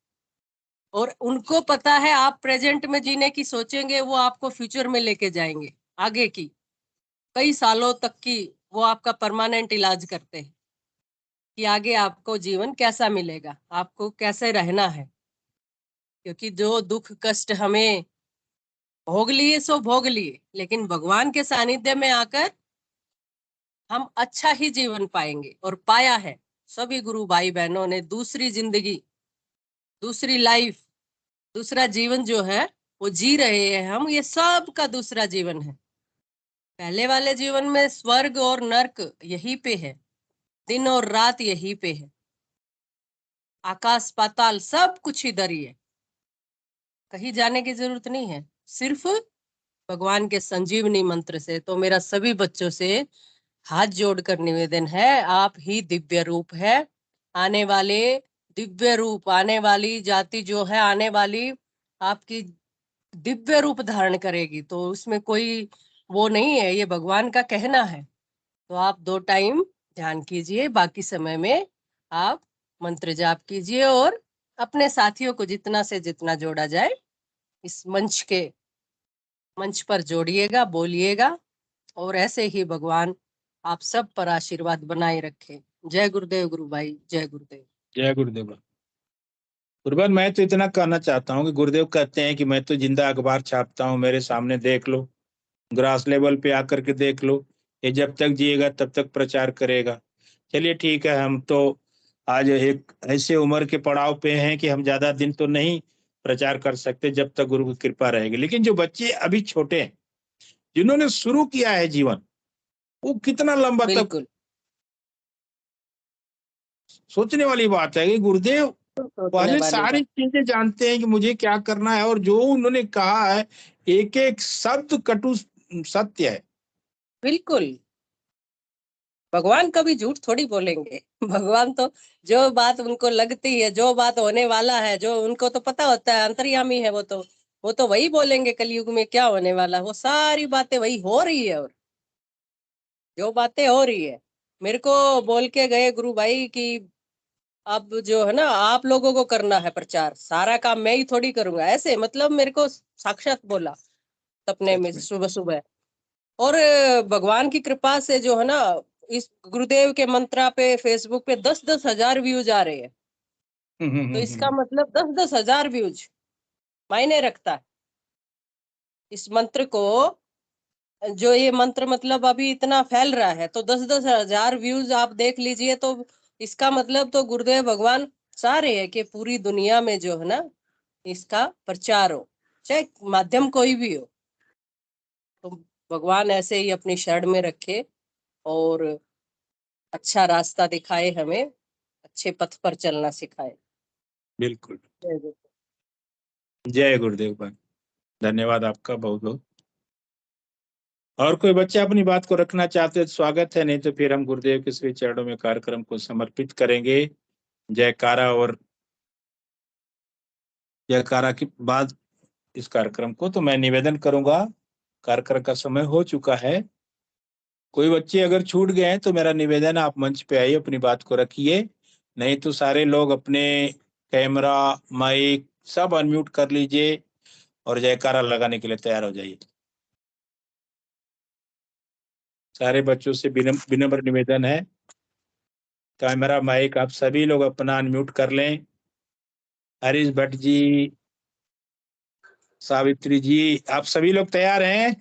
और उनको पता है आप प्रेजेंट में जीने की सोचेंगे, वो आपको फ्यूचर में लेके जाएंगे, आगे की कई सालों तक की वो आपका परमानेंट इलाज करते हैं कि आगे आपको जीवन कैसा मिलेगा, आपको कैसे रहना है। क्योंकि जो दुख कष्ट हमें भोग लिए सो भोग लिए, लेकिन भगवान के सानिध्य में आकर हम अच्छा ही जीवन पाएंगे। और पाया है सभी गुरु भाई बहनों ने। दूसरी जिंदगी, दूसरी लाइफ, दूसरा जीवन जो है वो जी रहे हैं हम, ये सब का दूसरा जीवन है। पहले वाले जीवन में स्वर्ग और नर्क यहीं पे है, दिन और रात यहीं पे है, आकाश पाताल सब कुछ इधर ही है, कहीं जाने की जरूरत नहीं है, सिर्फ भगवान के संजीवनी मंत्र से। तो मेरा सभी बच्चों से हाथ जोड़कर निवेदन है, आप ही दिव्य रूप है, आने वाले दिव्य रूप, आने वाली जाति जो है, आने वाली आपकी दिव्य रूप धारण करेगी। तो उसमें कोई वो नहीं है, ये भगवान का कहना है। तो आप 2 टाइम ध्यान कीजिए, बाकी समय में आप मंत्र जाप कीजिए और अपने साथियों को जितना से जितना जोड़ा जाए इस मंच पर जोड़िएगा, बोलिएगा। और ऐसे ही भगवान आप सब पर आशीर्वाद बनाए रखे। जय गुरुदेव गुरु भाई, जय गुरुदेव। जय गुरुदेव। गुरुदेव मैं तो इतना कहना चाहता हूँ कि गुरुदेव कहते हैं कि मैं तो जिंदा अखबार छापता हूँ, मेरे सामने देख लो, ग्रास लेवल पे आकर के देख लो, ये जब तक जिएगा तब तक प्रचार करेगा। चलिए ठीक है, हम तो आज एक ऐसे उम्र के पड़ाव पे हैं कि हम ज्यादा दिन तो नहीं प्रचार कर सकते जब तक गुरु की कृपा रहेगी। लेकिन जो बच्चे अभी छोटे हैं, जिन्होंने शुरू किया है जीवन, वो कितना लंबा तक, बिल्कुल सोचने वाली बात है कि गुरुदेव पहले सारी चीजें जानते हैं कि मुझे क्या करना है, और जो उन्होंने कहा है एक एक शब्द कटु सत्य है। बिल्कुल, भगवान कभी झूठ थोड़ी बोलेंगे। भगवान तो जो बात उनको लगती है, जो बात होने वाला है, जो उनको तो पता होता है, अंतर्यामी है वो तो वही बोलेंगे। कलयुग में क्या होने वाला, वो सारी बातें वही हो रही है। और जो बातें हो रही है, मेरे को बोल के गए गुरु भाई कि अब जो है ना आप लोगों को करना है प्रचार, सारा काम मैं ही थोड़ी करूंगा। ऐसे मतलब मेरे को साक्षात बोला सपने में सुबह सुबह। और भगवान की कृपा से जो है ना इस गुरुदेव के मंत्रा पे फेसबुक पे 10-10 हजार व्यूज आ रहे हैं। तो इसका मतलब 10-10 हजार व्यूज मायने रखता है। इस मंत्र को, जो ये मंत्र मतलब अभी इतना फैल रहा है, तो 10-10 हजार व्यूज आप देख लीजिए। तो इसका मतलब तो गुरुदेव भगवान चाह रहे हैं कि पूरी दुनिया में जो है ना इसका प्रचार हो, चाहे माध्यम कोई भी हो। तो भगवान ऐसे ही अपनी शरण में रखे और अच्छा रास्ता दिखाए, हमें अच्छे पथ पर चलना सिखाए। बिल्कुल, जय गुरुदेव भाई, धन्यवाद आपका बहुत बहुत। और कोई बच्चे अपनी बात को रखना चाहते हैं तो स्वागत है, नहीं तो फिर हम गुरुदेव के श्री चरणों में कार्यक्रम को समर्पित करेंगे। जयकारा और जयकारा के बाद इस कार्यक्रम को तो मैं निवेदन करूंगा, कार्यक्रम का समय हो चुका है। कोई बच्चे अगर छूट गए हैं तो मेरा निवेदन, आप मंच पे आइए, अपनी बात को रखिए, नहीं तो सारे लोग अपने कैमरा माइक सब अनम्यूट कर लीजिए और जयकारा लगाने के लिए तैयार हो जाइए। सारे बच्चों से विनम्र निवेदन है, कैमरा माइक आप सभी लोग अपना अनम्यूट कर लें। हरीश भट्ट जी, सावित्री जी, आप सभी लोग तैयार हैं?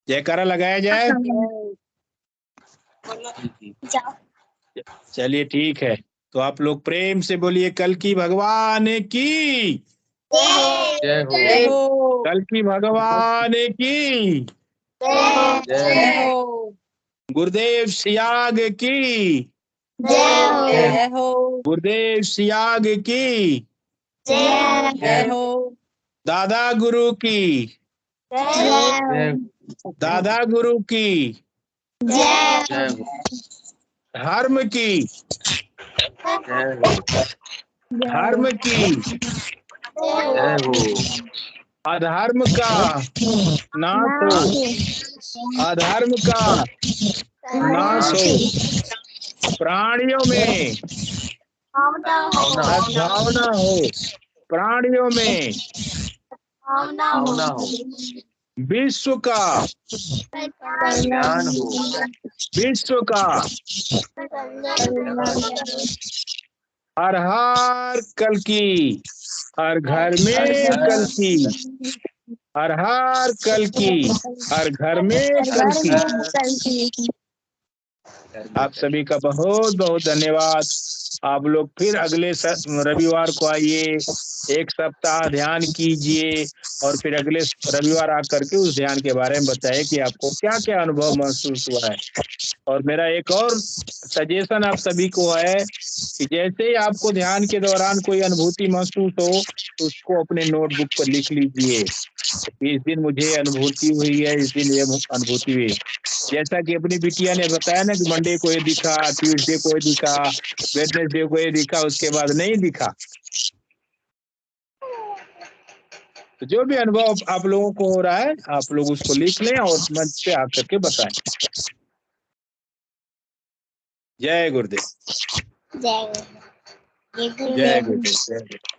जयकारा लगाया जाए। चलिए ठीक है। तो आप लोग प्रेम से बोलिए कल की भगवान की जय हो। जय हो। कल की भगवान की जय जय हो। हो। गुरुदेव सियाग की जय हो। गुरुदेव सियाग की जय हो। दादा गुरु की जय दादा गुरु की जय हो। धर्म की जय हो। धर्म की जय हो। अधर्म का नाश हो अधर्म का नाश हो प्राणियों में सद्भावना हो प्राणियों में भावना हो विश्व का ज्ञान हो विश्व का हर हर कल की हर घर में कल की हर हर कल की हर घर में कल की। आप सभी का बहुत बहुत धन्यवाद। आप लोग फिर अगले रविवार को आइए, एक सप्ताह ध्यान कीजिए और फिर अगले रविवार आकर के उस ध्यान के बारे में बताइए कि आपको क्या क्या अनुभव महसूस हुआ है। और मेरा एक और सजेशन आप सभी को है कि जैसे ही आपको ध्यान के दौरान कोई अनुभूति महसूस हो तो उसको अपने नोटबुक पर लिख लीजिए। इस दिन मुझे अनुभूति हुई है, इस दिन ये अनुभूति हुई। जैसा कि अपनी बिटिया ने बताया ना कि मंडे को ये दिखा, ट्यूसडे को ये दिखा, वेडनेसडे को ये दिखा, उसके बाद नहीं दिखा। तो जो भी अनुभव आप लोगों को हो रहा है आप लोग उसको लिख लें और मंच पे आकर के बताएं। जय गुरुदेव। जय जय गुरुदेव। जय गुरुदेव।